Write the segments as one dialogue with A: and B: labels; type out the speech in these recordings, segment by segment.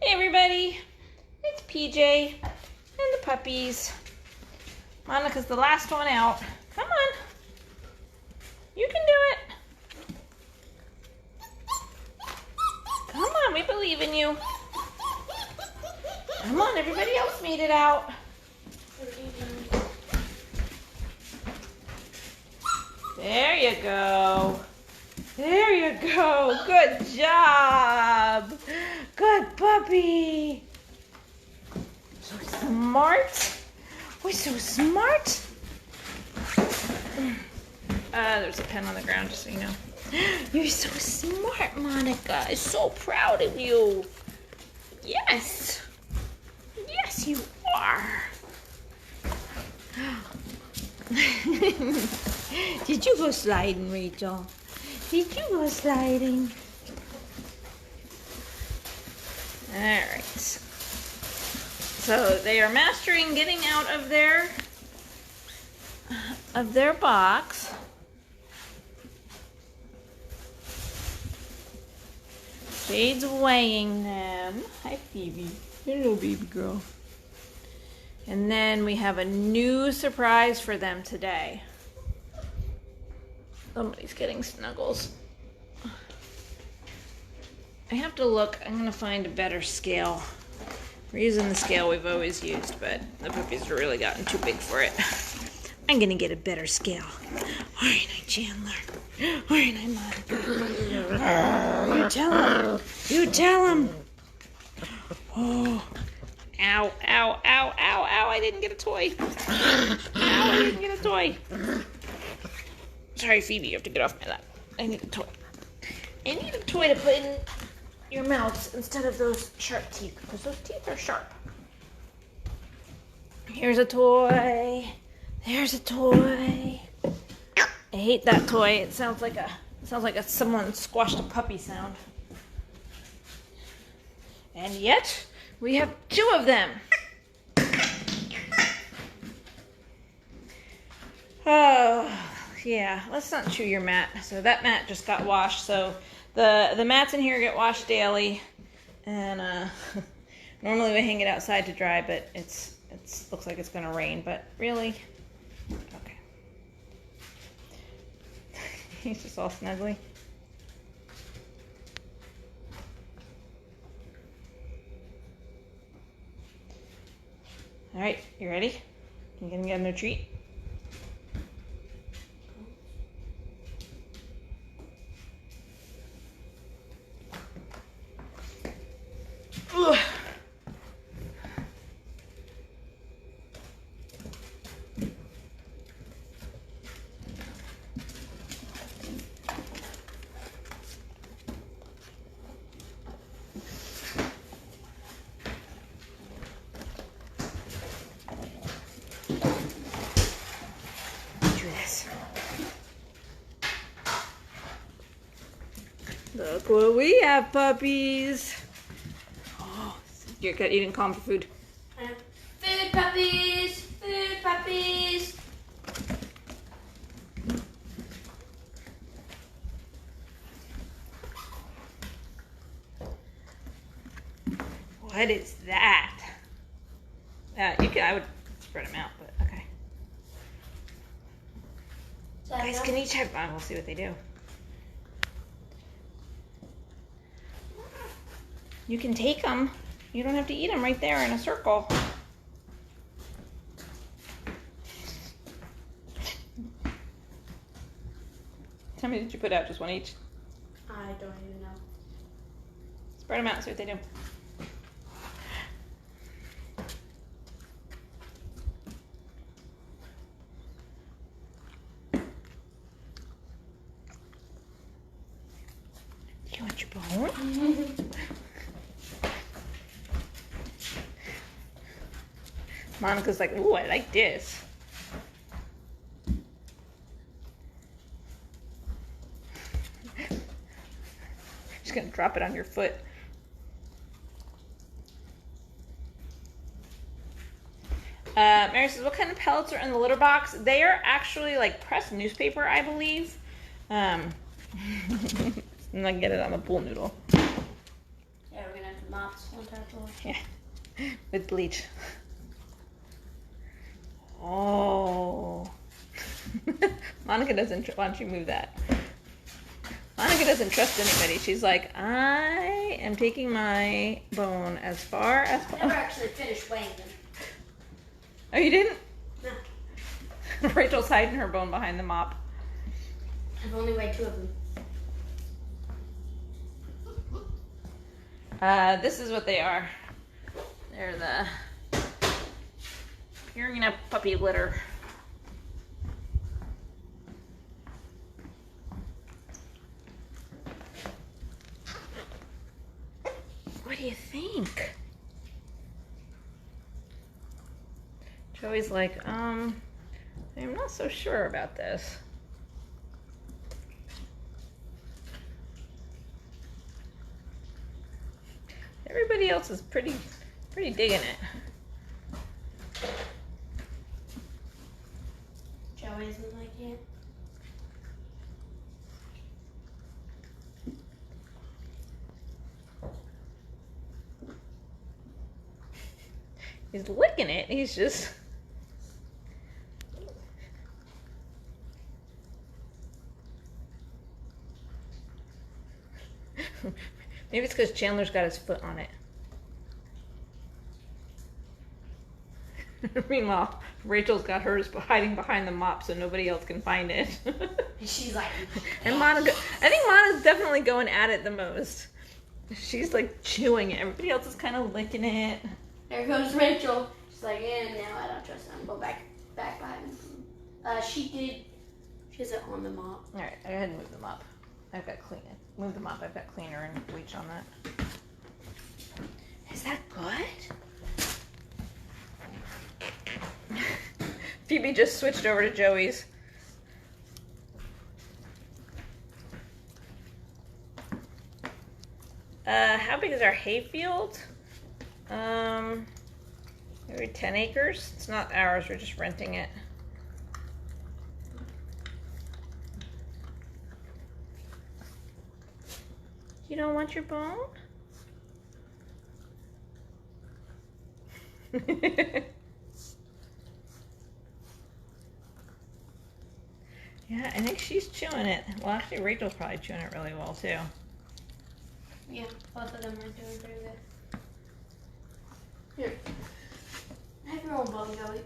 A: Hey everybody, it's PJ and the puppies. Monica's the last one out. Come on, you can do it. Come on, we believe in you. Come on, everybody else made it out. There you go. There you go. Good job. Good puppy. So smart. We're so smart. There's a pen on the ground, just so you know. You're so smart, Monica. I'm so proud of you. Yes. Yes, you are. Did you go sliding, Rachel? Did you go sliding? All right. So they are mastering getting out of their box. Jade's weighing them. Hi, Phoebe. Hello, baby girl. And then we have a new surprise for them today. Somebody's getting snuggles. I have to look. I'm going to find a better scale. We're using the scale we've always used, but the puppies have really gotten too big for it. I'm going to get a better scale. Aren't I, Chandler? Aren't I, Monica? You tell him. You tell him. Oh. Ow, ow, ow, ow, ow. I didn't get a toy. Ow, I didn't get a toy. Sorry, Phoebe, you have to get off my lap. I need a toy. I need a toy to put in your mouths instead of those sharp teeth, because those teeth are sharp. Here's a toy. There's a toy. I hate that toy. It sounds like someone squashed a puppy sound. And yet, we have two of them. Oh, yeah. Let's not chew your mat. So that mat just got washed. So the mats in here get washed daily, and normally we hang it outside to dry, but it's looks like it's gonna rain. But really, okay. He's just all snuggly. All right, you ready? You gonna get him a treat? Ugh. Look what we have, puppies. Oh, you didn't call them for food.
B: Food puppies! Food puppies!
A: What is that? I would spread them out, but okay. Guys, can each have one? We'll see what they do. You can take them. You don't have to eat them right there in a circle. How many did you put out? Just one each?
B: I don't even know.
A: Spread them out and see what they do. Do you want your bone? Monica's like, ooh, I like this. Just gonna drop it on your foot. Mary says, what kind of pellets are in the litter box? They are actually like pressed newspaper, I believe. And I get it on the pool noodle.
B: Yeah, we're gonna have to mops one entire floor.
A: Yeah, with bleach. Oh. Monica doesn't, why don't you move that? Monica doesn't trust anybody. She's like, I am taking my bone as far as possible.
B: Never actually finished weighing them.
A: Oh, you didn't?
B: No.
A: Rachel's hiding her bone behind the mop.
B: I've only weighed 2 of them.
A: This is what they are. They're the Purina puppy litter. What do you think? Joey's like, I'm not so sure about this. Everybody else is pretty digging it.
B: Joey isn't like it.
A: He's licking it. He's just... Maybe it's because Chandler's got his foot on it. Meanwhile, Rachel's got hers hiding behind the mop so nobody else can find it.
B: She's like...
A: And Monica, I think Monica's definitely going at it the most. She's like chewing it. Everybody else is kind of licking it.
B: There goes Rachel. She's like, no, I don't trust them. Go back behind. She has it on the mop.
A: All right, go ahead and move the mop. I've got clean it. Move the mop. I've got cleaner and bleach on that. Is that good? Phoebe just switched over to Joey's. How big is our hay field? Maybe 10 acres. It's not ours. We're just renting it. You don't want your bone? Yeah, I think she's chewing it. Well, actually, Rachel's probably chewing it really well, too.
B: Yeah, both of them are doing pretty good. Here. Have your own bone, Joey.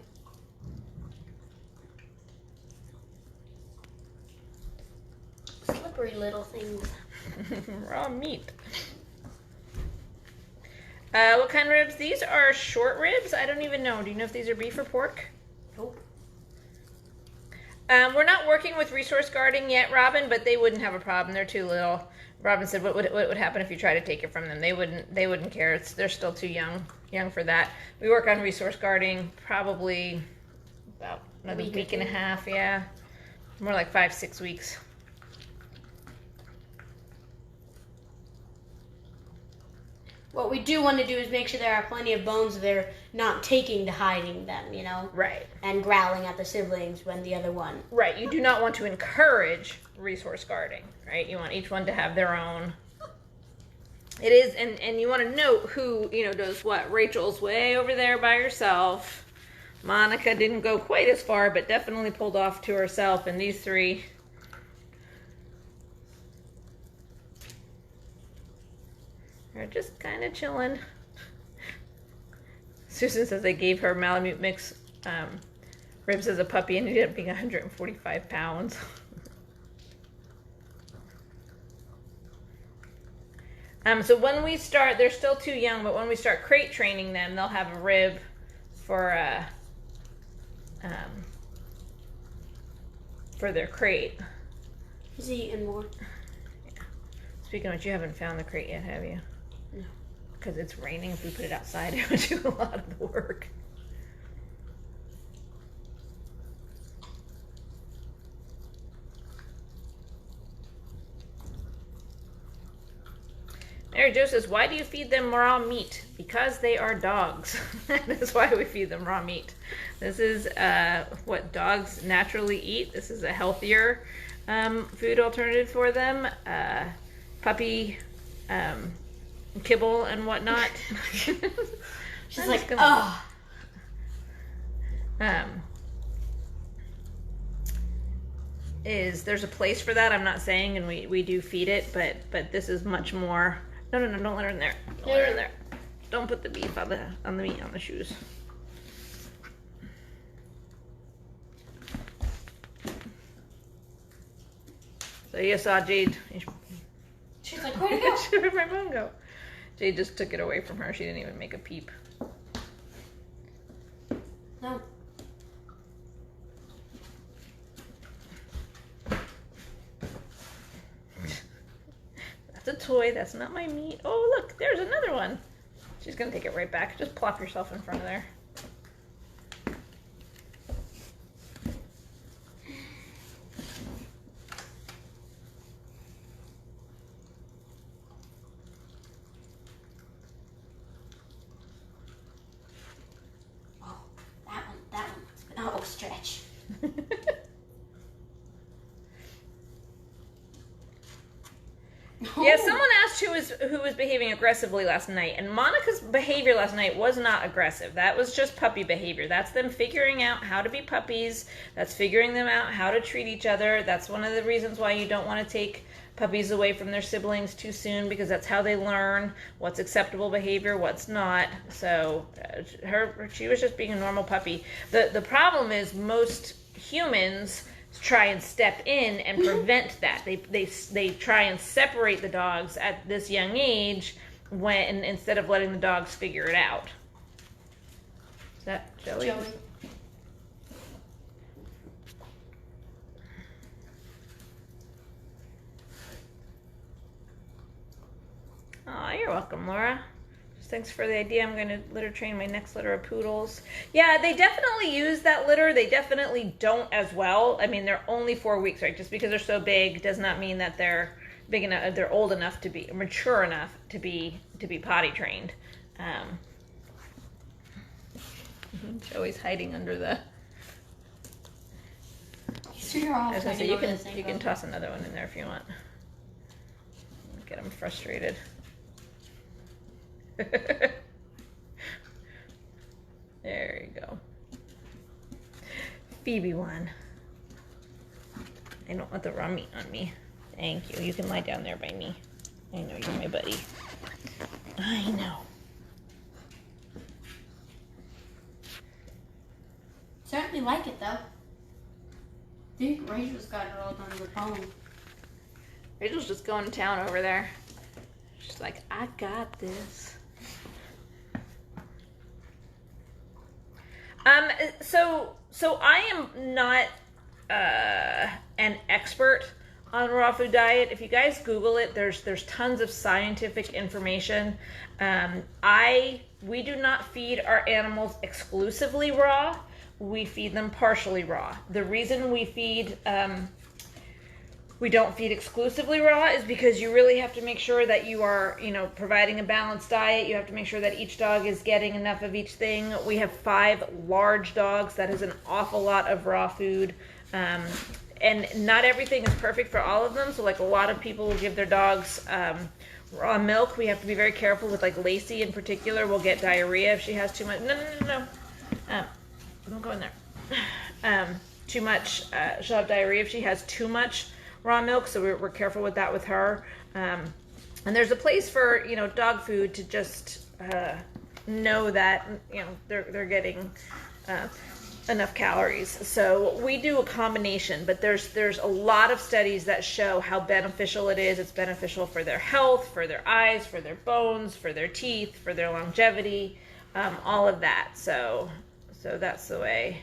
B: Slippery little things.
A: Raw meat. What kind of ribs? These are short ribs. I don't even know. Do you know if these are beef or pork?
B: Nope.
A: We're not working with resource guarding yet, Robin, but they wouldn't have a problem. They're too little. Robin said, "What would happen if you try to take it from them? They wouldn't care. They're still too young for that." We work on resource guarding probably about another week and a half. Yeah, more like 5-6 weeks.
B: What we do want to do is make sure there are plenty of bones they're not taking to hiding them, you know?
A: Right.
B: And growling at the siblings when the other one.
A: Right. You do not want to encourage resource guarding, right? You want each one to have their own. It is, and you want to note who, does what. Rachel's way over there by herself. Monica didn't go quite as far, but definitely pulled off to herself. And these three... They're just kind of chilling. Susan says they gave her Malamute mix ribs as a puppy and ended up being 145 pounds. So when we start, they're still too young, but when we start crate training them, they'll have a rib for their crate.
B: He's eating more.
A: Yeah. Speaking of which, you haven't found the crate yet, have you?
B: No.
A: Because it's raining. If we put it outside, it would do a lot of the work. Mary Jo says, why do you feed them raw meat? Because they are dogs. That's why we feed them raw meat. This is what dogs naturally eat. This is a healthier food alternative for them. Puppy kibble and whatnot.
B: She's like, oh.
A: There's a place for that, I'm not saying, and we do feed it, but this is much more. No, don't let her in there. Don't let her in there. Don't put the beef on the meat on the shoes. So you saw Jade.
B: She's like, where'd it go?
A: Where'd my phone go? Jade just took it away from her. She didn't even make a peep.
B: No.
A: That's a toy. That's not my meat. Oh, look, there's another one. She's gonna take it right back. Just plop yourself in front of there.
B: Stretch.
A: Yeah, someone asked who was behaving aggressively last night, and Monica's behavior last night was not aggressive. That was just puppy behavior. That's them figuring out how to be puppies. That's figuring them out how to treat each other. That's one of the reasons why you don't want to take puppies away from their siblings too soon, because that's how they learn what's acceptable behavior, what's not. So she was just being a normal puppy. The problem is most humans try and step in and prevent that. They try and separate the dogs at this young age instead of letting the dogs figure it out. Is that Joey? Oh, you're welcome, Laura. Thanks for the idea. I'm going to litter train my next litter of poodles. Yeah, they definitely use that litter. They definitely don't as well. I mean, they're only 4 weeks, right? Just because they're so big does not mean that they're big enough. They're old enough to be mature enough to be potty trained. Joey's hiding under the. I was gonna say you can toss another one in there if you want. Get them frustrated. There you go. Phoebe won. I don't want the raw meat on me. Thank you. You can lie down there by me. I know you're my buddy. I know.
B: Certainly like it though. I think Rachel's got it all on the phone.
A: Rachel's just going to town over there. She's like, I got this. So I am not an expert on raw food diet. If you guys Google it, there's tons of scientific information. We do not feed our animals exclusively raw. We feed them partially raw. The reason we don't feed exclusively raw is because you really have to make sure that you are, providing a balanced diet. You have to make sure that each dog is getting enough of each thing. We have 5 large dogs. That is an awful lot of raw food. And not everything is perfect for all of them. So like a lot of people will give their dogs raw milk. We have to be very careful with like Lacey in particular will get diarrhea if she has too much. No. Don't go in there. Too much. She'll have diarrhea if she has too much raw milk, so we're careful with that with her. And there's a place for dog food to just know that they're getting enough calories. So we do a combination, but there's a lot of studies that show how beneficial it is. It's beneficial for their health, for their eyes, for their bones, for their teeth, for their longevity, all of that. So that's the way.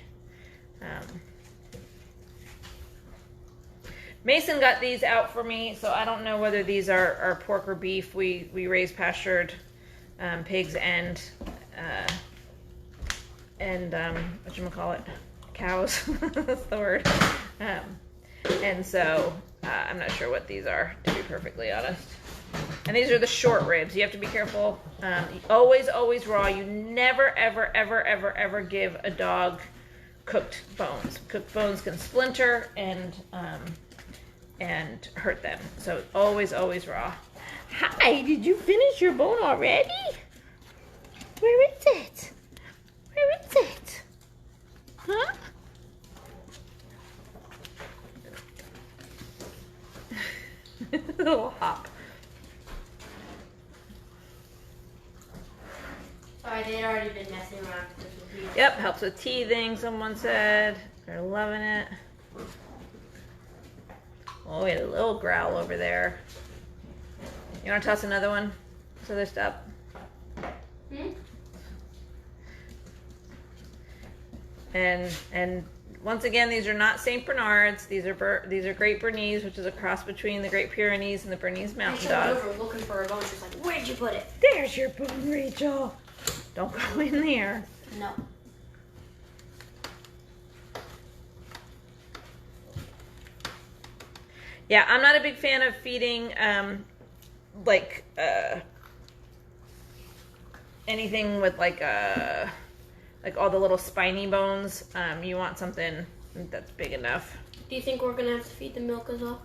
A: Mason got these out for me, so I don't know whether these are pork or beef. We raise pastured pigs and whatchamacallit, cows. That's the word. And so I'm not sure what these are, to be perfectly honest. And these are the short ribs. You have to be careful. Always raw. You never, ever give a dog cooked bones. Cooked bones can splinter and hurt them. So always raw. Hi, did you finish your bone already? Where is it? Where is it? Huh? Little hop.
B: Sorry, they'd already been messing around with this with you.
A: Yep, helps with teething, someone said. They're loving it. Oh, we had a little growl over there. You want to toss another one so they're stop? And once again, these are not St. Bernards. These are Great Bernese, which is a cross between the Great Pyrenees and the Bernese Mountain Dog.
B: Over looking for a bone. She's like, "Where'd you put it?"
A: There's your bone, Rachel. Don't go in there.
B: No.
A: Yeah, I'm not a big fan of feeding anything with like all the little spiny bones. You want something that's big enough.
B: Do you think we're gonna have to feed the milk as well?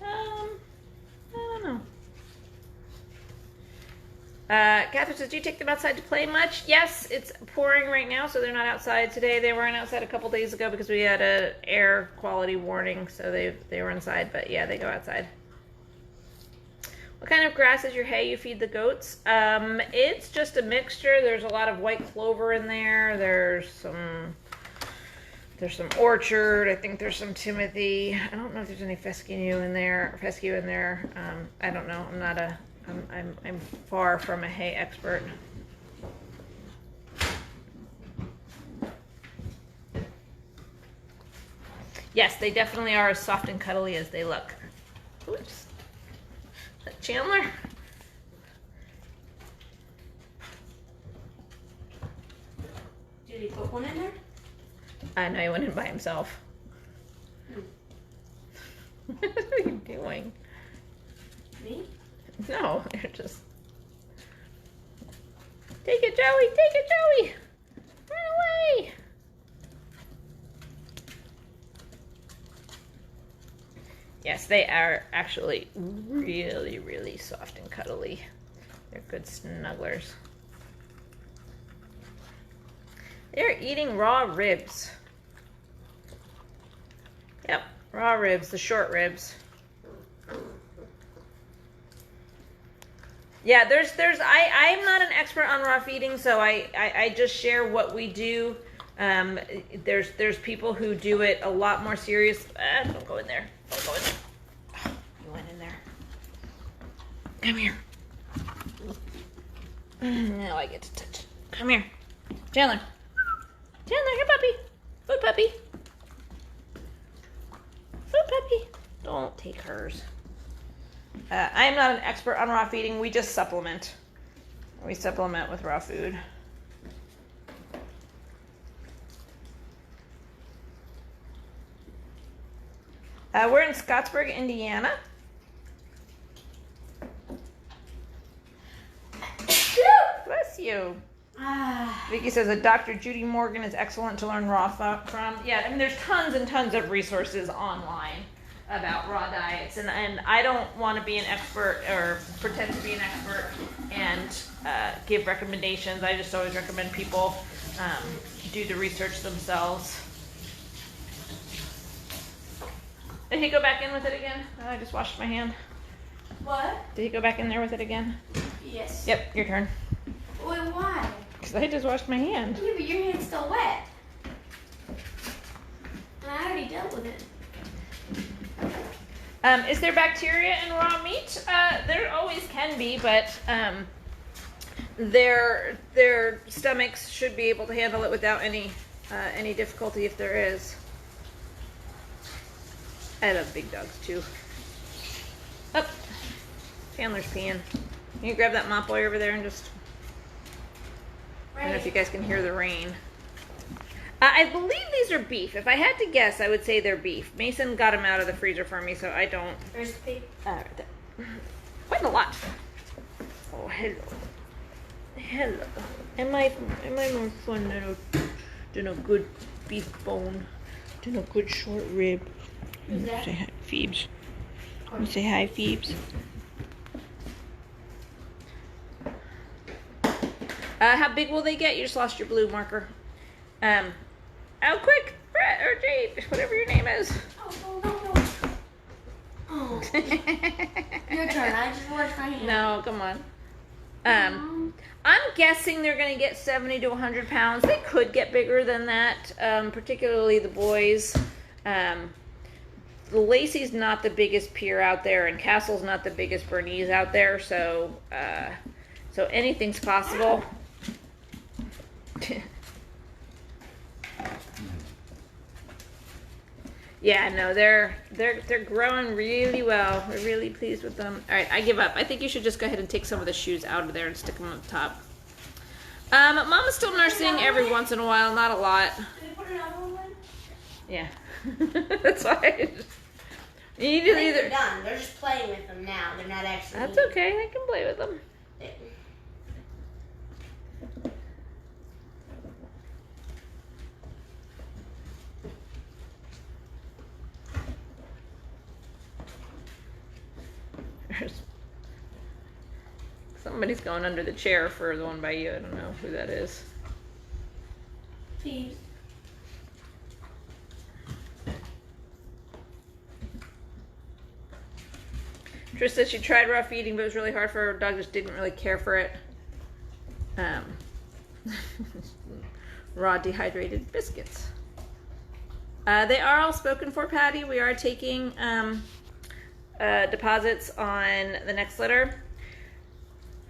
A: I don't know. Catherine says, do you take them outside to play much? Yes, it's pouring right now, so they're not outside today. They weren't outside a couple days ago because we had an air quality warning, so they were inside, but yeah, they go outside. What kind of grass is your hay you feed the goats? It's just a mixture. There's a lot of white clover in there. There's some orchard. I think there's some timothy. I don't know if there's any fescue in there. I don't know. I'm far from a hay expert. Yes, they definitely are as soft and cuddly as they look. Oops. Is that Chandler?
B: Did he put one in there?
A: I know he went in by himself. What are you doing?
B: Me?
A: No, you're just... Take it, Joey! Take it, Joey! Run away! Yes, they are actually really, really soft and cuddly. They're good snugglers. They're eating raw ribs. Yep, raw ribs, the short ribs. Yeah, I'm not an expert on raw feeding, so I just share what we do. There's people who do it a lot more serious. Don't go in there. Don't go in there. Oh, you went in there. Come here. Now I get to touch it. Come here. Chandler. Chandler, here, puppy. Food puppy. Food puppy. Don't take hers. I am not an expert on raw feeding. We just supplement. We supplement with raw food. We're in Scottsburg, Indiana. Bless you. Vicky says that Dr. Judy Morgan is excellent to learn raw from. Yeah, I mean, there's tons and tons of resources online about raw diets, and I don't want to be an expert or pretend to be an expert and give recommendations. I just always recommend people do the research themselves. Did he go back in with it again? Oh, I just washed my hand.
B: What?
A: Did he go back in there with it again?
B: Yes.
A: Yep, your turn.
B: Wait, why?
A: Because I just washed my hand.
B: Yeah, but your hand's still wet. And I already dealt with it.
A: Is there bacteria in raw meat? There always can be, but their stomachs should be able to handle it without any difficulty if there is. I love big dogs too. Up, Chandler's peeing. Can you grab that mop boy over there and just... I don't know if you guys can hear the rain. I believe these are beef. If I had to guess, I would say they're beef. Mason got them out of the freezer for me, so I don't...
B: Where's the beef?
A: Right there. Quite a lot. Oh, hello. Hello. Am I more fun than a good beef bone? Than a good short rib?
B: Who's that?
A: Say hi, Phoebes. You say hi, Phoebes. How big will they get? You just lost your blue marker. Out quick, Brett or Jade, whatever your name is.
B: Oh, no. Oh. Your turn. I just washed my hand.
A: No, come on. I'm guessing they're going to get 70 to 100 pounds. They could get bigger than that, particularly the boys. Lacey's not the biggest peer out there, and Castle's not the biggest Bernese out there, so anything's possible. Yeah, no, they're growing really well. We're really pleased with them. All right, I give up. I think you should just go ahead and take some of the shoes out of there and stick them on the top. Mama's still nursing every once in a while, not a lot.
B: Did you put another one in?
A: Yeah, that's why. You need to either.
B: They're done. They're just playing with them now. They're not actually.
A: That's okay. I can play with them. Somebody's going under the chair for the one by you. I don't know who that is.
B: Please.
A: Trish said she tried raw feeding, but it was really hard for her. Her dog just didn't really care for it. Raw dehydrated biscuits. They are all spoken for, Patty. We are taking deposits on the next litter.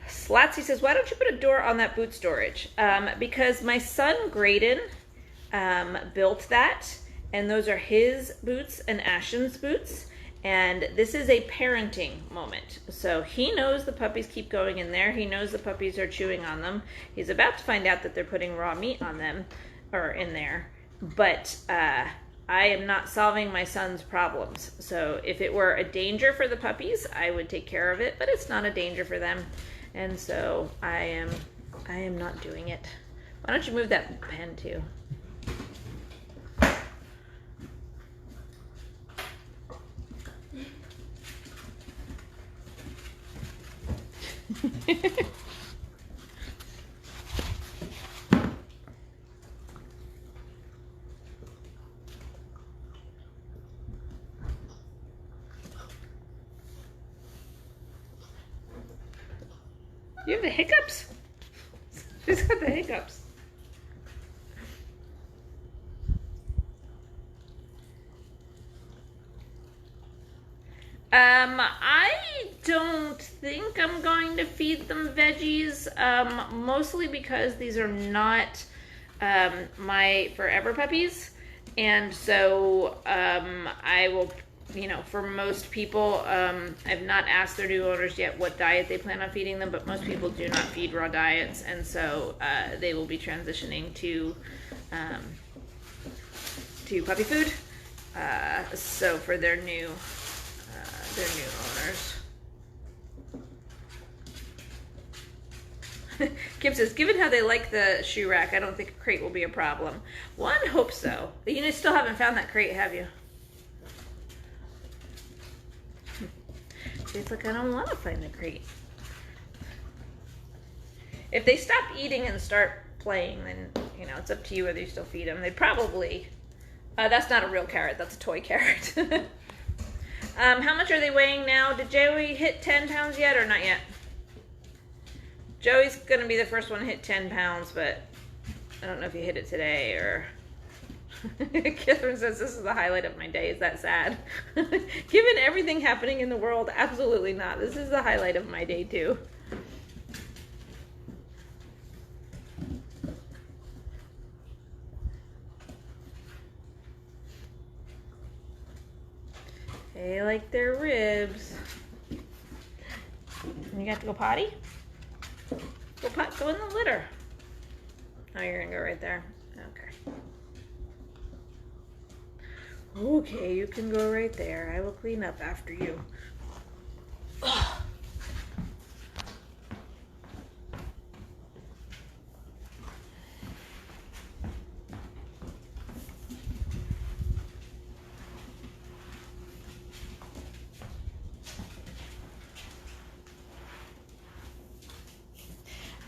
A: Slatsy says, why don't you put a door on that boot storage? Because my son Graydon built that, and those are his boots and Ashton's boots, and this is a parenting moment. So he knows the puppies keep going in there. He knows the puppies are chewing on them. He's about to find out that they're putting raw meat on them, or in there, but I am not solving my son's problems. So if it were a danger for the puppies, I would take care of it, but it's not a danger for them. And so I am not doing it. Why don't you move that pen too? You have the hiccups? She's got the hiccups. I don't think I'm going to feed them veggies, mostly because these are not my forever puppies, and so I will, you know, for most people, I've not asked their new owners yet what diet they plan on feeding them, but most people do not feed raw diets, and so they will be transitioning to puppy food. So for their new owners. Kim says, given how they like the shoe rack, I don't think a crate will be a problem. One hopes so. You still haven't found that crate, have you? She's like, I don't want to find the crate. If they stop eating and start playing, then, you know, it's up to you whether you still feed them. They probably, that's not a real carrot, that's a toy carrot. How much are they weighing now? Did Joey hit 10 pounds yet or not yet? Joey's going to be the first one to hit 10 pounds, but I don't know if he hit it today or... Catherine says, this is the highlight of my day. Is that sad? Given everything happening in the world, absolutely not. This is the highlight of my day too. They like their ribs. You got to go potty? Go in the litter. Oh, you're gonna go right there. Okay. Okay, you can go right there. I will clean up after you. Ugh.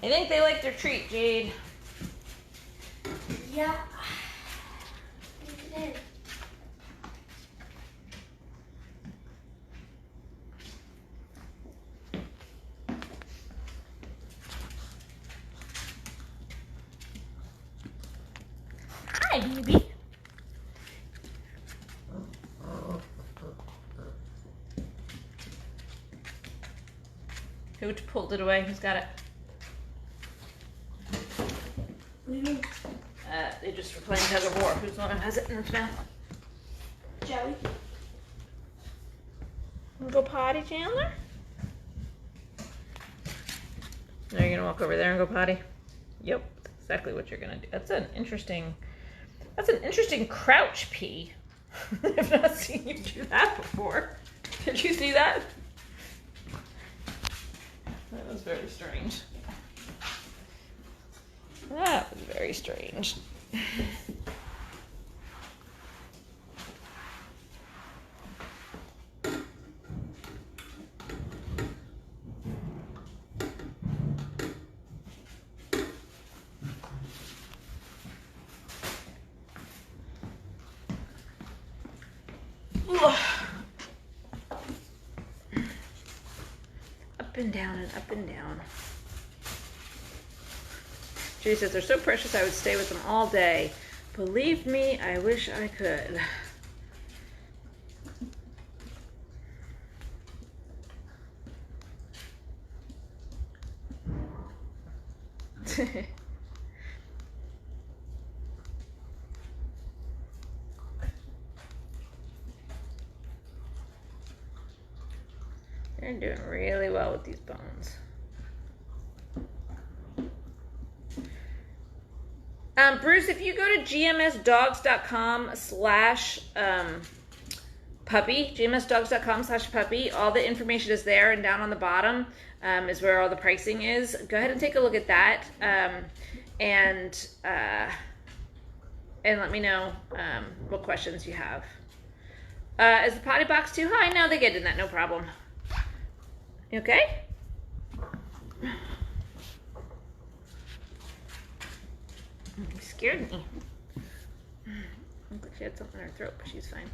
A: I think they like their treat, Jade.
B: Yeah. It is. Hi, baby.
A: Who pulled it away? Who's got it? They just were playing tug of war. Who's the one who has it in its mouth?
B: Joey.
A: Go potty, Chandler? Now you're gonna walk over there and go potty? Yep, that's exactly what you're gonna do. That's an interesting crouch pee. I've not seen you do that before. Did you see that? That was very strange. That was very strange. Up and down and up and down. Judy says, they're so precious I would stay with them all day. Believe me, I wish I could. They're doing really well with these bones. Bruce, if you go to gmsdogs.com/puppy, gmsdogs.com/puppy, all the information is there, and down on the bottom is where all the pricing is. Go ahead and take a look at that, and let me know what questions you have. Is the potty box too high? No, they get in that, no problem. You okay? You scared me. Looked like she had something in her throat, but she's fine.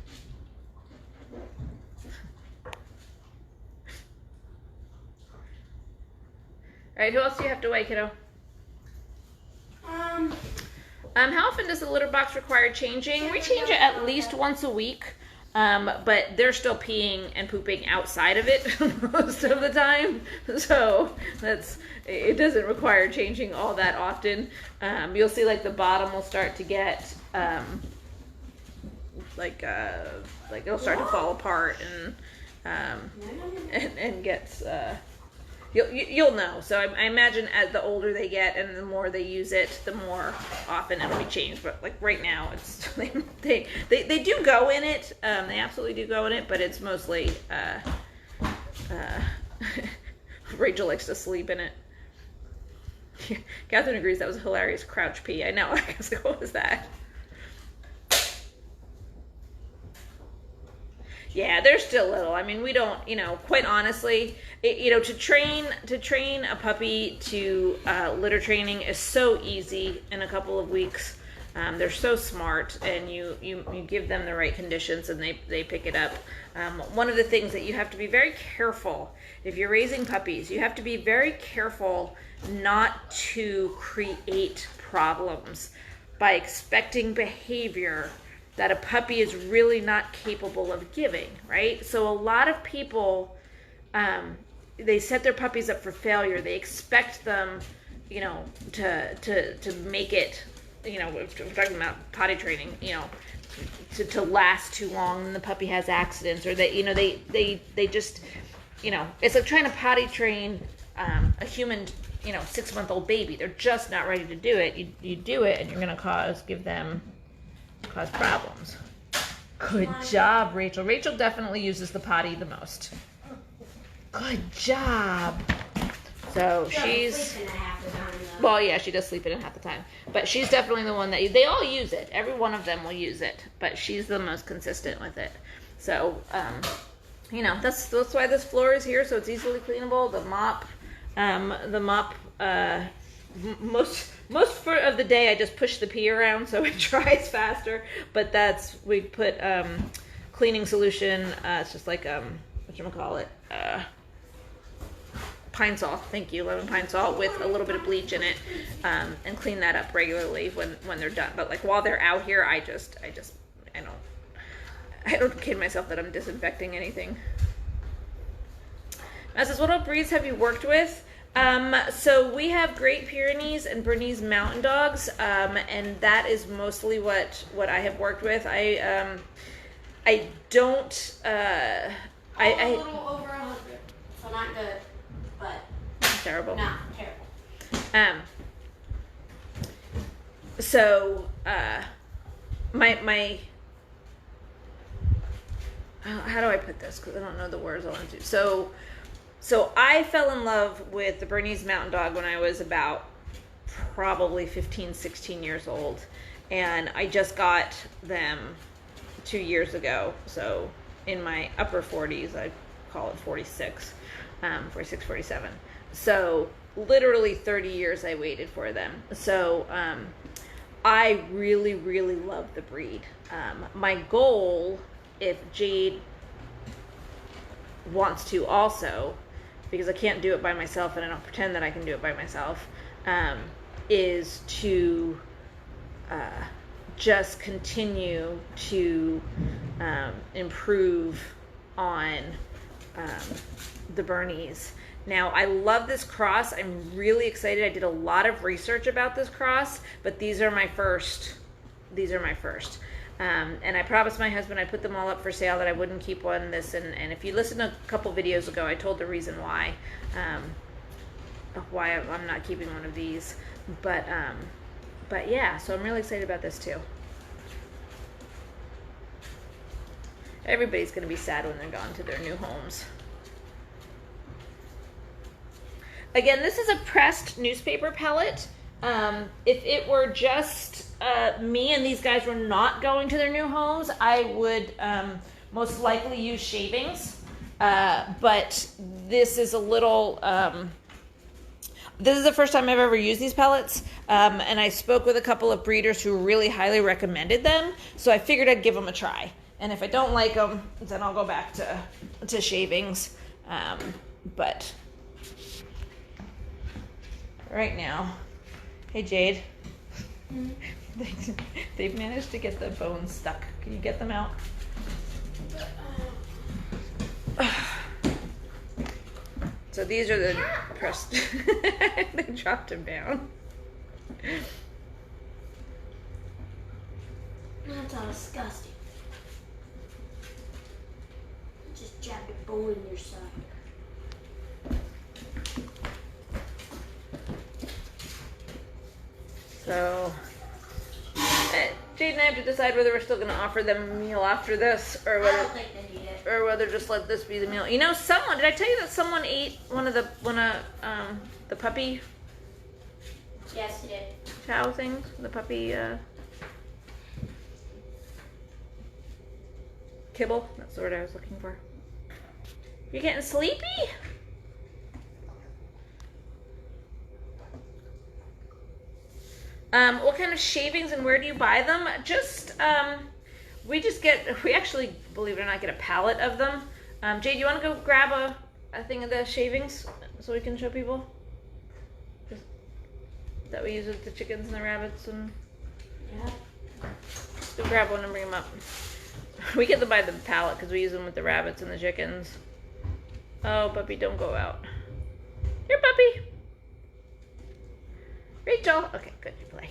A: Alright, who else do you have to weigh, kiddo? How often does the litter box require changing? We change it at least once a week. But they're still peeing and pooping outside of it most of the time, so it doesn't require changing all that often. You'll see like the bottom will start to get like it'll start to fall apart and gets you'll know. So I imagine as the older they get and the more they use it, the more often it'll be changed. But like right now, it's they do go in it. They absolutely do go in it, but it's mostly Rachel likes to sleep in it. Catherine agrees that was a hilarious crouch pee. I know. I was like, what was that? Yeah, they're still little. I mean, we don't, quite honestly, to train a puppy to litter training is so easy in a couple of weeks. They're so smart, and you give them the right conditions and they pick it up. One of the things that you have to be very careful if you're raising puppies, you have to be very careful not to create problems by expecting behavior that a puppy is really not capable of giving, right? So a lot of people, they set their puppies up for failure. They expect them, to make it, we're talking about potty training, to last too long, and the puppy has accidents, or they just, it's like trying to potty train a human, 6-month-old baby. They're just not ready to do it. You do it, and you're going to cause problems. Good job, Rachel. Rachel definitely uses the potty the most. Good job. So she's, well, yeah, she does sleep in it half the time, but she's definitely the one that they all use it. Every one of them will use it, but she's the most consistent with it. So, that's why this floor is here, so it's easily cleanable. The mop most of the day I just push the pee around so it dries faster. But we put cleaning solution. It's just like whatchamacallit, pine salt. Thank you, lemon pine salt with a little bit of bleach in it, and clean that up regularly when they're done. But like while they're out here, I don't kid myself that I'm disinfecting anything. Matt says, what breeds have you worked with? So we have Great Pyrenees and Bernese Mountain Dogs, and that is mostly what I have worked with. I don't.
B: A little over 100, so not good, but
A: terrible.
B: Not terrible.
A: So my how do I put this? Because I don't know the words I want to do. So I fell in love with the Bernese Mountain Dog when I was about probably 15, 16 years old. And I just got them 2 years ago. So in my upper 40s, I call it 46, 47. So literally 30 years I waited for them. So I really, really love the breed. My goal, if Jade wants to also, because I can't do it by myself and I don't pretend that I can do it by myself, is to just continue to improve on the Bernese. Now, I love this cross. I'm really excited. I did a lot of research about this cross, but these are my first. And I promised my husband I'd put them all up for sale, that I wouldn't keep one. And if you listened a couple videos ago, I told the reason why I'm not keeping one of these. But yeah, so I'm really excited about this too. Everybody's gonna be sad when they're gone to their new homes. Again, this is a pressed newspaper pellet. If it were just me and these guys were not going to their new homes, I would most likely use shavings. But this is a little, this is the first time I've ever used these pellets. And I spoke with a couple of breeders who really highly recommended them. So I figured I'd give them a try. And if I don't like them, then I'll go back to shavings. But right now, hey Jade. They've managed to get the bones stuck. Can you get them out? So these are the pressed. They dropped him down.
B: That's all disgusting. You just jabbed a bone in your side.
A: So, Jade and I have to decide whether we're still going to offer them a meal after this, or whether,
B: I don't think they need it.
A: or whether just let this be the meal. You know, someone, did I tell you that someone ate one of the puppy
B: Yes, you did.
A: chow things? The puppy kibble? That's the word I was looking for. You're getting sleepy? What kind of shavings and where do you buy them? We actually, believe it or not, get a pallet of them. Jade, you want to go grab a thing of the shavings so we can show people? That we use with the chickens and the rabbits and...
B: Yeah.
A: Let's go grab one and bring them up. We get them by the pallet because we use them with the rabbits and the chickens. Oh, puppy, don't go out. Here, puppy. Rachel. Okay, good, you play.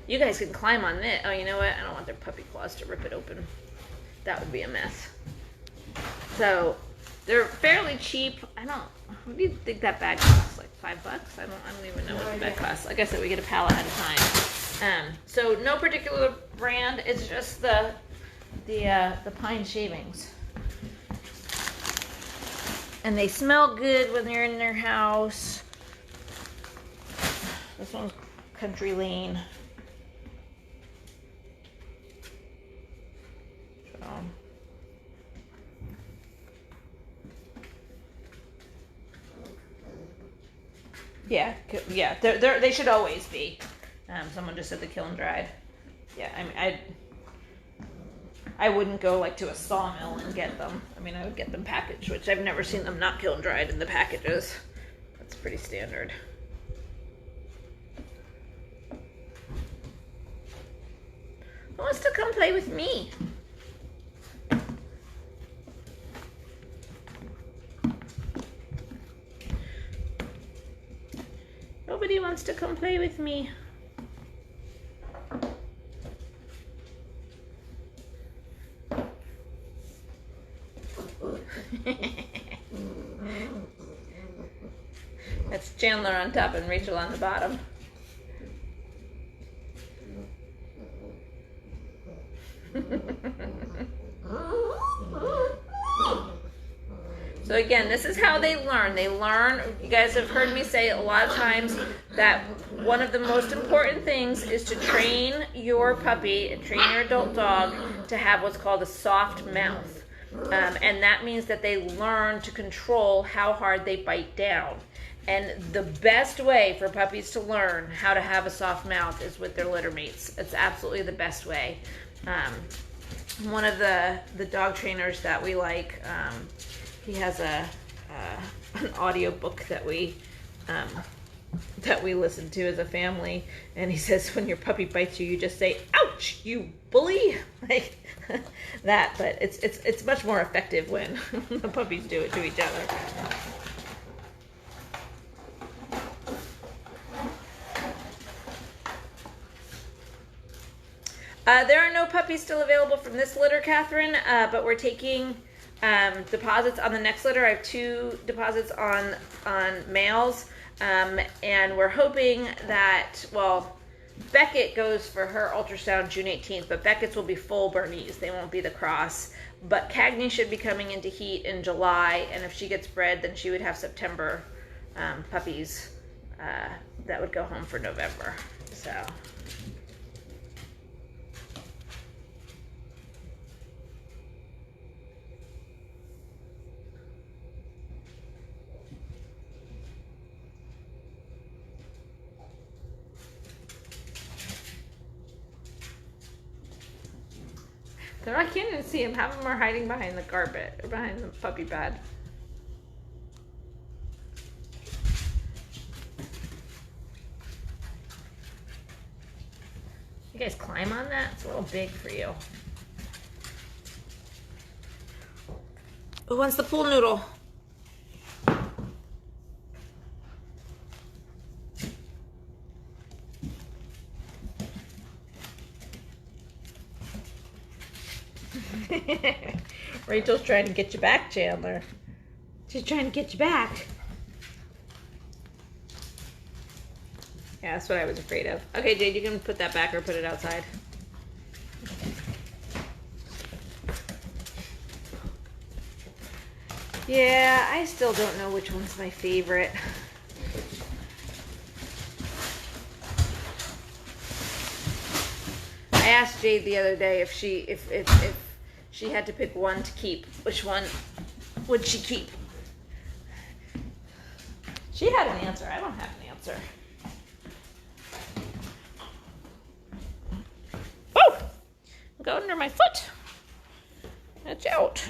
A: You guys can climb on it. Oh, you know what? I don't want their puppy claws to rip it open. That would be a mess. So, they're fairly cheap. What do you think that bag costs? Like $5? I don't even know what the bag costs. Like I said, we get a pallet at a time. So no particular brand. It's just the pine shavings. And they smell good when they're in their house. This one's Country Lane. So, Yeah, yeah. They should always be. Someone just said the kiln dried. Yeah, I mean, I wouldn't go like to a sawmill and get them. I mean, I would get them packaged, which I've never seen them not kiln dried in the packages. That's pretty standard. Who wants to come play with me? Nobody wants to come play with me. That's Chandler on top and Rachel on the bottom. So again, this is how they learn. They learn, you guys have heard me say a lot of times that one of the most important things is to train your puppy, train your adult dog to have what's called a soft mouth. And that means that they learn to control how hard they bite down. And the best way for puppies to learn how to have a soft mouth is with their litter mates. It's absolutely the best way. One of the dog trainers that we like, he has an audio book that we listen to as a family, and he says when your puppy bites you, you just say, "Ouch, you bully!" like that. But it's much more effective when the puppies do it to each other. There are no puppies still available from this litter, Catherine, but we're taking deposits on the next litter. I have 2 deposits on males, and we're hoping that, well, Beckett goes for her ultrasound June 18th, but Beckett's will be full Bernese. They won't be the cross. But Cagney should be coming into heat in July, and if she gets bred, then she would have September puppies that would go home for November. So... I can't even see them. Half of them are hiding behind the carpet or behind the puppy bed. You guys climb on that? It's a little big for you. Who wants the pool noodle? Rachel's trying to get you back, Chandler. She's trying to get you back. Yeah, that's what I was afraid of. Okay, Jade, you can put that back or put it outside. Yeah, I still don't know which one's my favorite. I asked Jade the other day if she had to pick one to keep, which one would she keep? She had an answer. I don't have an answer. Oh! Go under my foot. Watch out.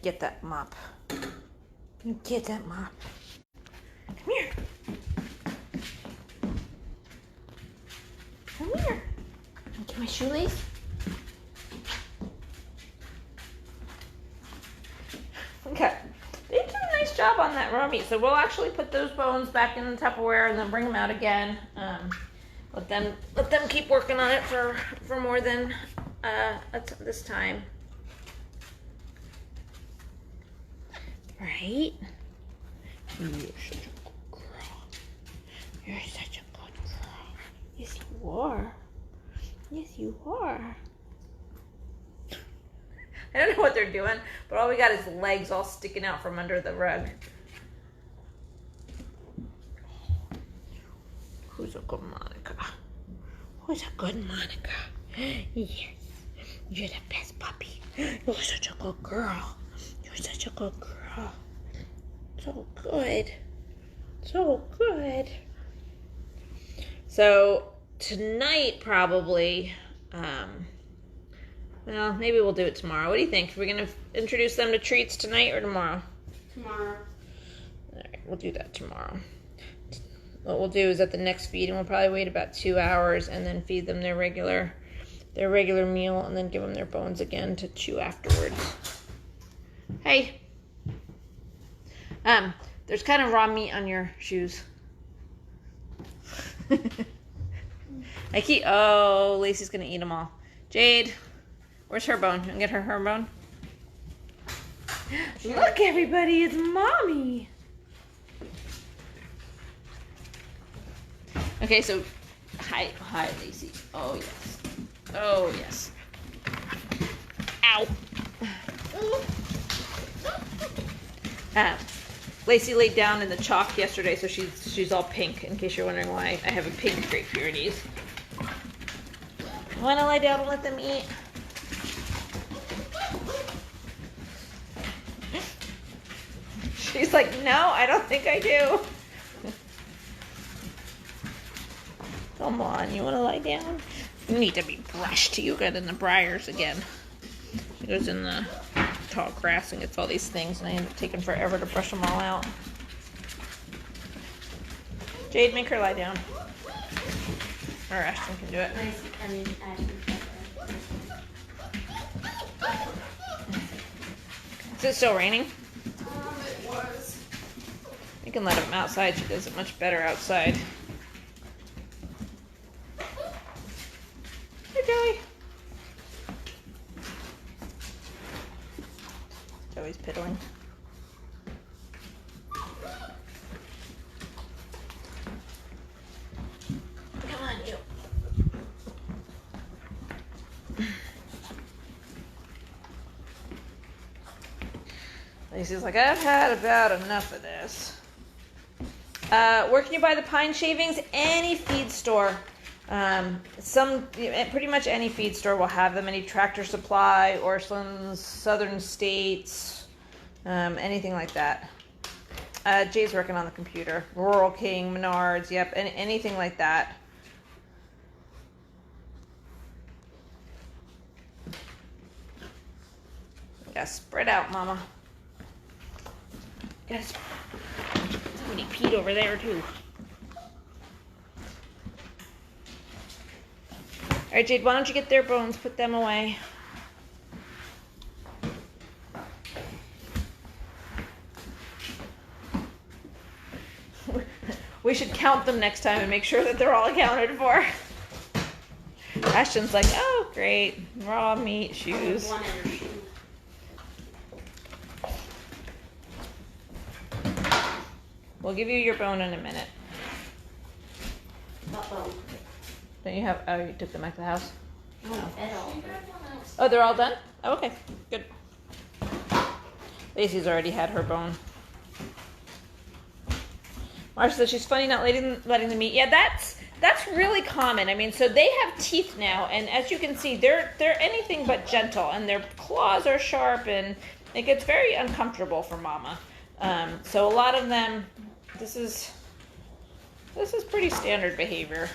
A: Get that mop. Get that mop. Come here. Come here. Get my shoelace. Okay. They did a nice job on that raw meat. So we'll actually put those bones back in the Tupperware and then bring them out again. Let them keep working on it for more than this time. Right? You're such a good girl. You're such a good girl. Yes, you are. Yes, you are. I don't know what they're doing, but all we got is legs all sticking out from under the rug. Who's a good Monica? Who's a good Monica? Yes, you're the best puppy. You're such a good girl. You're such a good girl. girl. So good. So good. So tonight probably, well, maybe we'll do it tomorrow. What do you think? Are we going to introduce them to treats tonight or tomorrow?
B: Tomorrow.
A: All right, we'll do that tomorrow. What we'll do is at the next feeding, we'll probably wait about 2 hours and then feed them their regular meal and then give them their bones again to chew afterwards. Hey. There's kind of raw meat on your shoes. Oh, Lacey's gonna eat them all. Jade, where's her bone? You can get her bone. Look, everybody, it's Mommy. Okay, so hi, Lacey. Oh yes. Ow. Lacey laid down in the chalk yesterday, so she's all pink. In case you're wondering why I have a pink Great Pyrenees. Want to lie down and let them eat? She's like, no, I don't think I do. Come on, you want to lie down? You need to be brushed. You got in the briars again. She goes in the tall grass and gets all these things, and I end up taking forever to brush them all out. Jade, make her lie down. Or Ashton can do it. Is it still raining?
B: It was.
A: You can let him outside. She does it much better outside. Hey, Joey. Joey's piddling. Come on, you. Lacey's like, I've had about enough of this. Where can you buy the pine shavings? Any feed store. Pretty much any feed store will have them. Any Tractor Supply, Orscheln's, Southern States, anything like that. Jay's working on the computer. Rural King, Menards, yep, anything like that. Yeah, spread out, Mama. Yes. Somebody peed over there too. All right, Jade, why don't you get their bones, put them away. We should count them next time and make sure that they're all accounted for. Ashton's like, oh, great. Raw meat, shoes. We'll give you your bone in a minute.
B: What bone?
A: Don't you have, oh, you took them back to the house?
B: No, at all.
A: Oh, they're all done? Oh, okay, good. Lacey's already had her bone. Marsha says she's funny not letting them eat. Yeah, that's really common. I mean, so they have teeth now, and as you can see, they're anything but gentle, and their claws are sharp, and it gets very uncomfortable for Mama. So a lot of them, this is pretty standard behavior.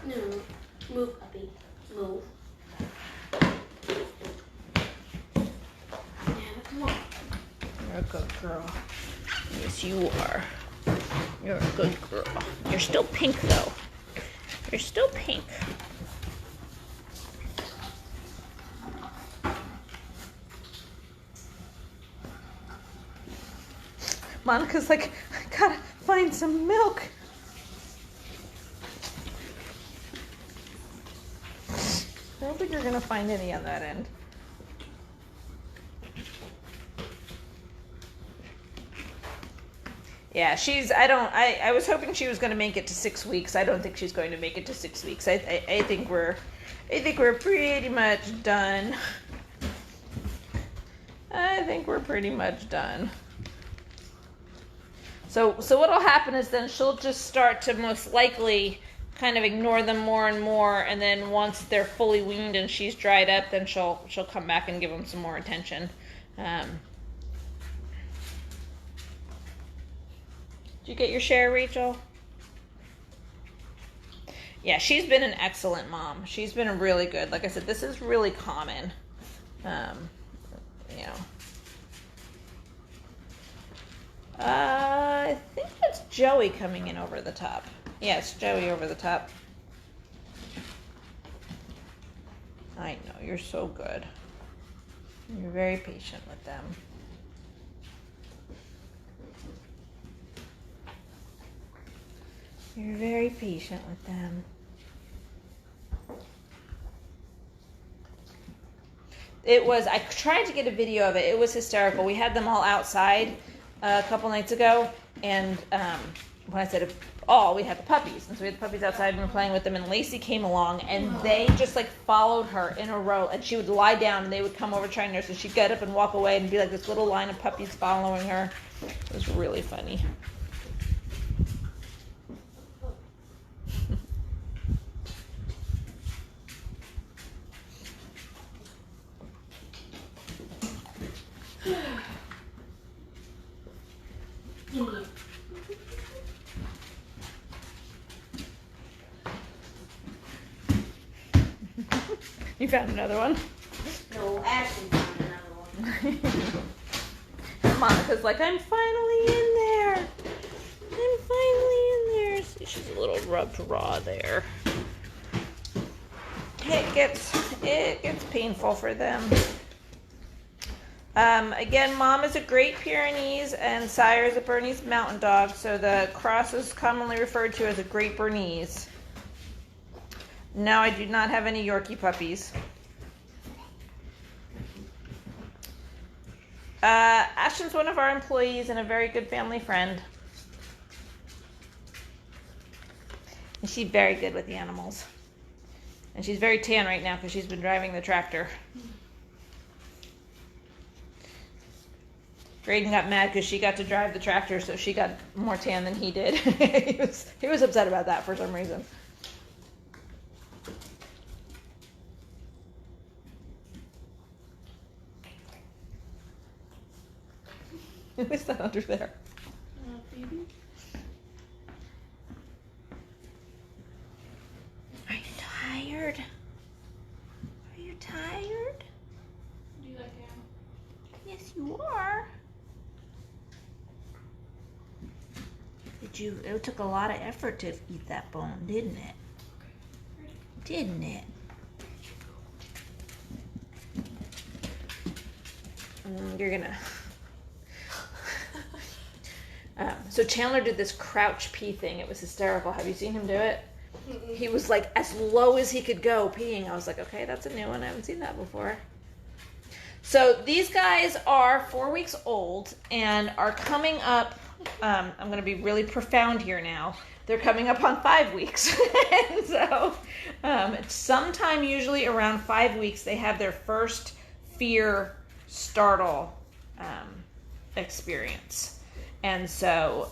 B: No, move, puppy, move. Come on.
A: You're a good girl. Yes, you are. You're a good girl. You're still pink, though. You're still pink. Monica's like, I gotta find some milk. I don't think you're gonna find any on that end. Yeah, I was hoping she was gonna make it to 6 weeks. I don't think she's going to make it to 6 weeks. I think we're pretty much done. I think we're pretty much done. So what'll happen is then she'll just start to most likely kind of ignore them more and more, and then once they're fully weaned and she's dried up, then she'll come back and give them some more attention. Did you get your share, Rachel? Yeah, she's been an excellent mom. She's been really good. Like I said, this is really common. You know. I think that's Joey coming in over the top. Yeah, it's Joey over the top. I know, you're so good. You're very patient with them. You're very patient with them. I tried to get a video of it. It was hysterical. We had them all outside a couple nights ago, and when I said we had the puppies, and so we had the puppies outside and we were playing with them, and Lacey came along, and they just like followed her in a row, and she would lie down and they would come over trying to nurse, and she'd get up and walk away and be like this little line of puppies following her. It was really funny. You found another one?
B: No, Ashton found another one.
A: Monica's like, I'm finally in there. I'm finally in there. See, she's a little rubbed raw there. It gets painful for them. Again, mom is a Great Pyrenees and sire is a Bernese Mountain Dog, so the cross is commonly referred to as a Great Bernese. No, I do not have any Yorkie puppies. Ashton's one of our employees and a very good family friend. And she's very good with the animals. And she's very tan right now because she's been driving the tractor. Graydon got mad because she got to drive the tractor, so she got more tan than he did. he was upset about that for some reason. Who is that under there?
B: Phoebe.
A: Are you tired? Are you tired?
B: Do you like ham?
A: Yes, you are. It took a lot of effort to eat that bone, didn't it? Didn't it? You're gonna... So Chandler did this crouch pee thing. It was hysterical. Have you seen him do it? Mm-mm. He was like as low as he could go peeing. I was like, okay, that's a new one. I haven't seen that before. So these guys are 4 weeks old and are coming up. I'm going to be really profound here now. They're coming up on 5 weeks. And so sometime usually around 5 weeks, they have their first fear startle experience. And so,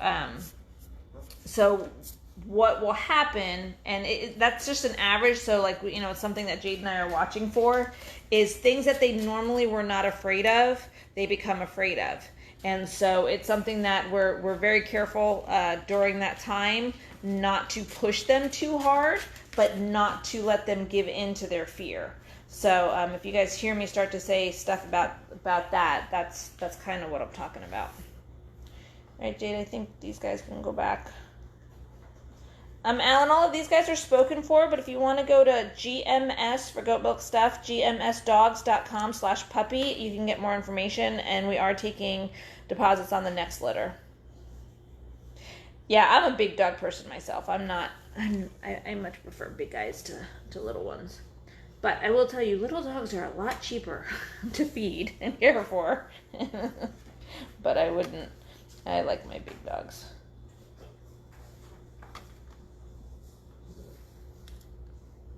A: what will happen, and that's just an average, so like, you know, it's something that Jade and I are watching for, is things that they normally were not afraid of, they become afraid of. And so it's something that we're very careful during that time not to push them too hard, but not to let them give in to their fear. So if you guys hear me start to say stuff about that, that's kind of what I'm talking about. All right, Jade, I think these guys can go back. Alan, all of these guys are spoken for, but if you want to go to GMS for goat milk stuff, gmsdogs.com/puppy, you can get more information, and we are taking deposits on the next litter. Yeah, I'm a big dog person myself. I much prefer big guys to little ones. But I will tell you, little dogs are a lot cheaper to feed and care for. But I like my big dogs.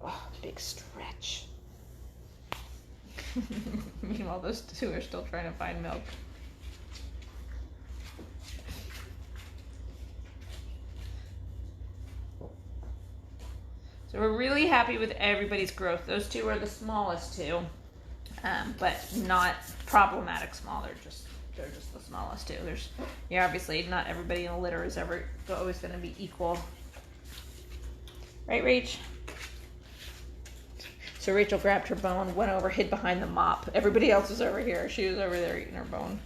A: Oh, big stretch. Meanwhile, those two are still trying to find milk. So we're really happy with everybody's growth. Those two are the smallest two, but not problematic small. They're just the smallest two. Obviously not everybody in a litter is always going to be equal. Right, Rach? So Rachel grabbed her bone, went over, hid behind the mop. Everybody else was over here. She was over there eating her bone.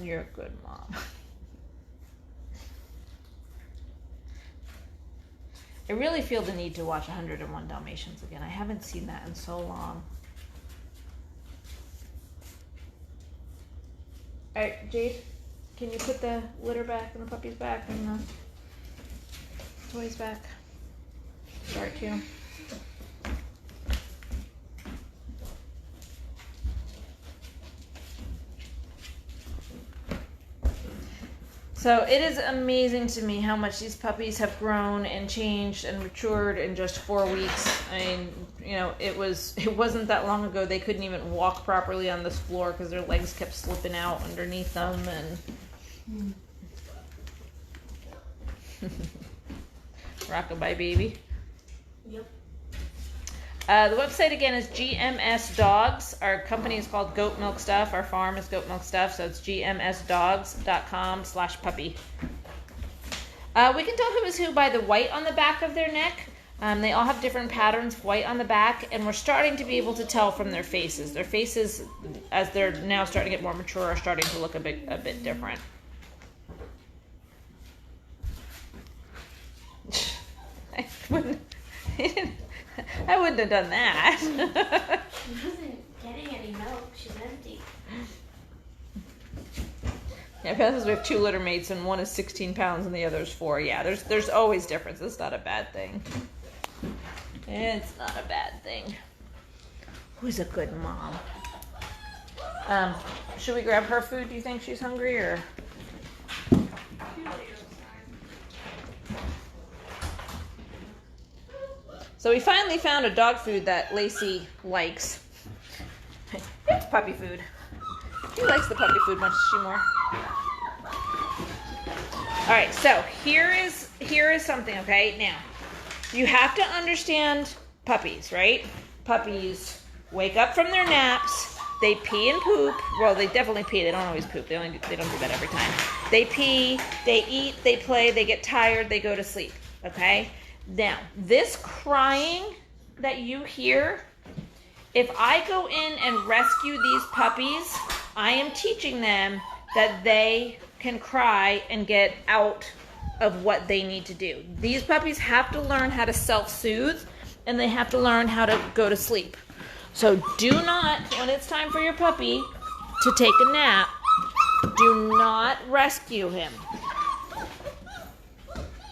A: You're a good mom. I really feel the need to watch 101 Dalmatians again. I haven't seen that in so long. All right, Jade, can you put the litter back and the puppies back and the toys back? Start to. So it is amazing to me how much these puppies have grown and changed and matured in just 4 weeks. I mean, it wasn't that long ago they couldn't even walk properly on this floor because their legs kept slipping out underneath them and rockabye baby.
B: Yep.
A: The website again is GMS Dogs. Our company is called Goat Milk Stuff. Our farm is Goat Milk Stuff, so it's gmsdogs.com/puppy. We can tell who is who by the white on the back of their neck. They all have different patterns, white on the back, and we're starting to be able to tell from their faces. Their faces, as they're now starting to get more mature, are starting to look a bit different. I wouldn't have done that.
B: She wasn't getting any milk. She's empty.
A: Yeah, because we have 2 litter mates and one is 16 pounds and the other is 4. Yeah, there's always difference. It's not a bad thing. It's not a bad thing. Who's a good mom? Should we grab her food? Do you think she's hungry or? So we finally found a dog food that Lacey likes. It's puppy food. She likes the puppy food much, Seymour. All right, so here is something, okay? Now, you have to understand puppies, right? Puppies wake up from their naps. They pee and poop. Well, they definitely pee. They don't always poop. They don't do that every time. They pee, they eat, they play, they get tired, they go to sleep, okay? Now, this crying that you hear, if I go in and rescue these puppies, I am teaching them that they can cry and get out of what they need to do. These puppies have to learn how to self-soothe, and they have to learn how to go to sleep. So do not, when it's time for your puppy to take a nap, do not rescue him.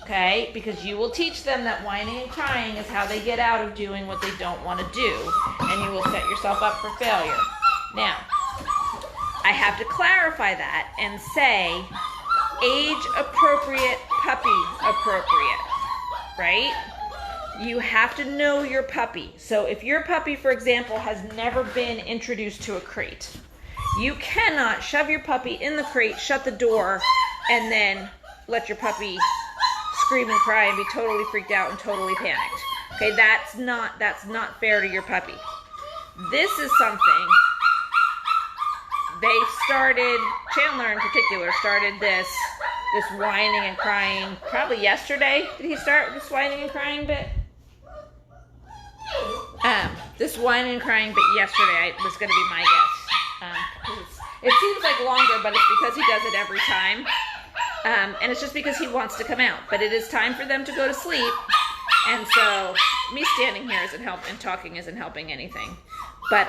A: Okay, because you will teach them that whining and crying is how they get out of doing what they don't want to do, and you will set yourself up for failure. Now, I have to clarify that and say age appropriate, puppy appropriate, right? You have to know your puppy. So if your puppy, for example, has never been introduced to a crate, you cannot shove your puppy in the crate, shut the door, and then let your puppy scream and cry and be totally freaked out and totally panicked. Okay, that's not fair to your puppy. This is something they started, Chandler in particular, started this whining and crying probably yesterday. Did he start this whining and crying bit? This whining and crying bit yesterday was going to be my guess. It seems like longer, but it's because he does it every time. And it's just because he wants to come out. But it is time for them to go to sleep. And so me standing here isn't helping, and talking isn't helping anything. But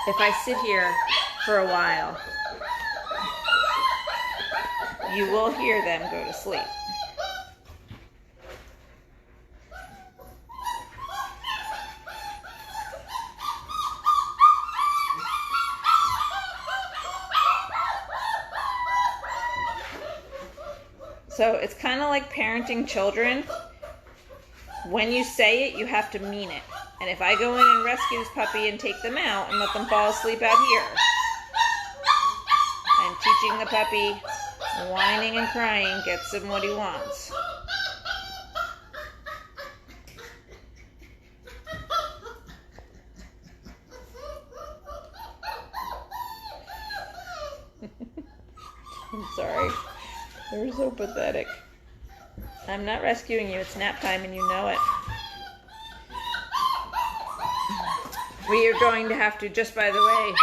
A: if I sit here for a while, you will hear them go to sleep. So it's kind of like parenting children. When you say it, you have to mean it. And if I go in and rescue this puppy and take them out and let them fall asleep out here, I'm teaching the puppy whining and crying gets him what he wants. I'm sorry. They're so pathetic. I'm not rescuing you. It's nap time and you know it. We are going to have to, just by the way,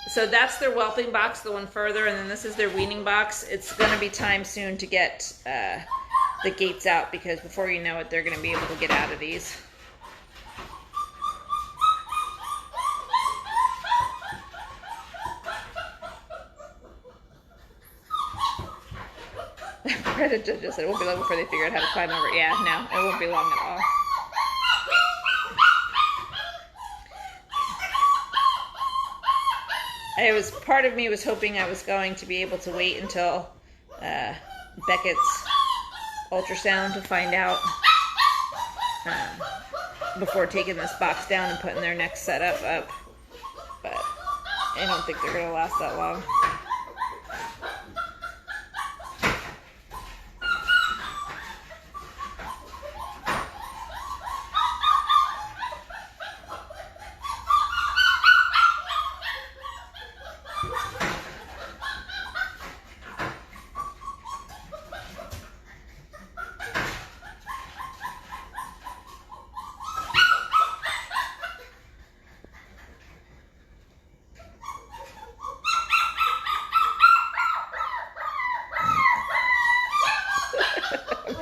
A: so that's their whelping box, the one further, and then this is their weaning box. It's going to be time soon to get the gates out, because before you know it, they're going to be able to get out of these. Predator just said it won't be long before they figure out how to climb over. Yeah, no, it won't be long at all. Part of me was hoping I was going to be able to wait until Beckett's ultrasound to find out before taking this box down and putting their next setup up, but I don't think they're going to last that long.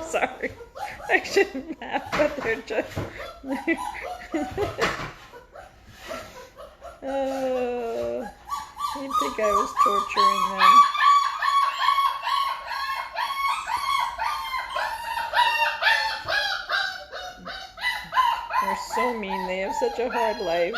A: Sorry, I shouldn't laugh, but they're just... you'd think I was torturing them. They're so mean. They have such a hard life.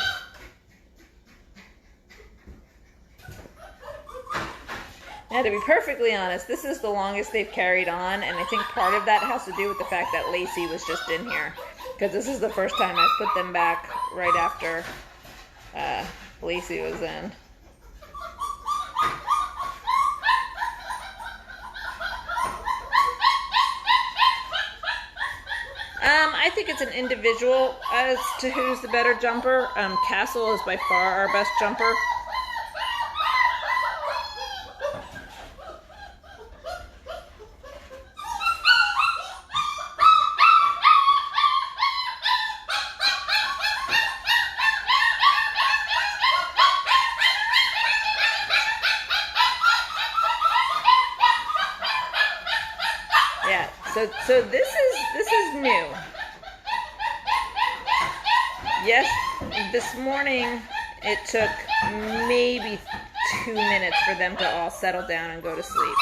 A: Now, to be perfectly honest, this is the longest they've carried on, and I think part of that has to do with the fact that Lacey was just in here, because this is the first time I put them back right after Lacey was in. I think it's an individual as to who's the better jumper. Castle is by far our best jumper. Yeah, so this is new. Yes, this morning it took maybe 2 minutes for them to all settle down and go to sleep.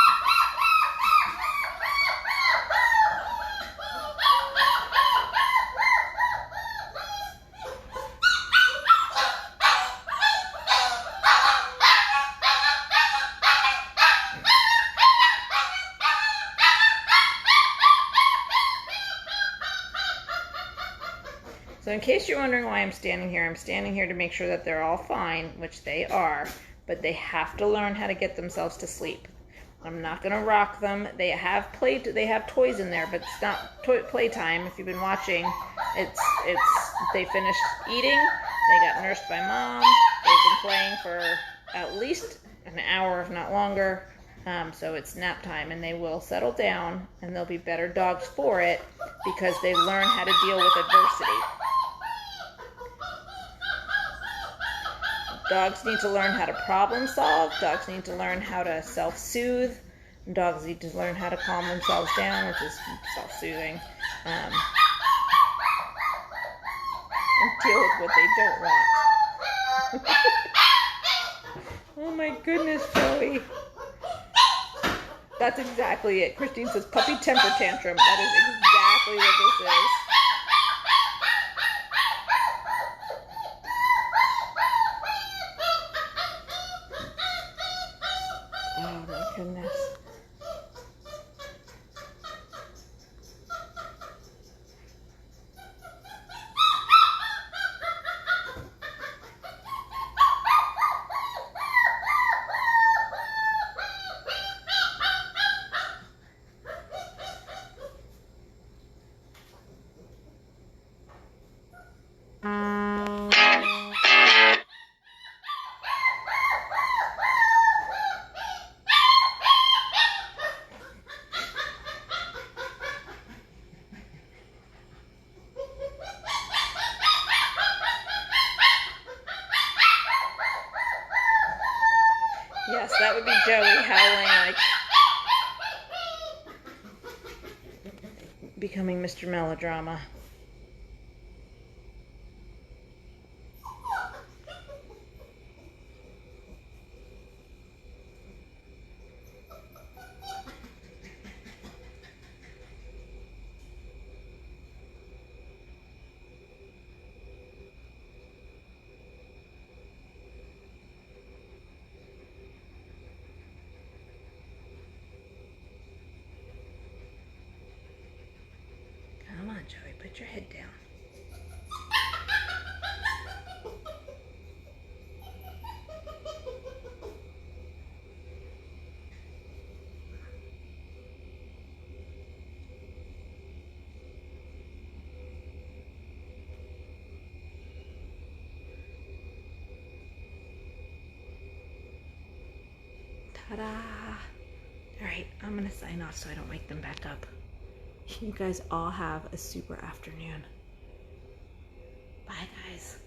A: So in case you're wondering why I'm standing here to make sure that they're all fine, which they are, but they have to learn how to get themselves to sleep. I'm not going to rock them. They have toys in there, but it's not playtime. If you've been watching, they finished eating, they got nursed by mom, they've been playing for at least an hour, if not longer. So it's nap time, and they will settle down, and they'll be better dogs for it because they learn how to deal with adversity. Dogs need to learn how to problem solve. Dogs need to learn how to self-soothe. Dogs need to learn how to calm themselves down, which is self-soothing. And deal with what they don't want. Oh my goodness, Joey. That's exactly it. Christine says puppy temper tantrum. That is exactly what this is. Oh my goodness. Yes, that would be Joey howling like becoming Mr. Melodrama. Come on, Joey, put your head down. Ta-da! All right, I'm gonna sign off so I don't wake them back up. You guys all have a super afternoon. Bye, guys.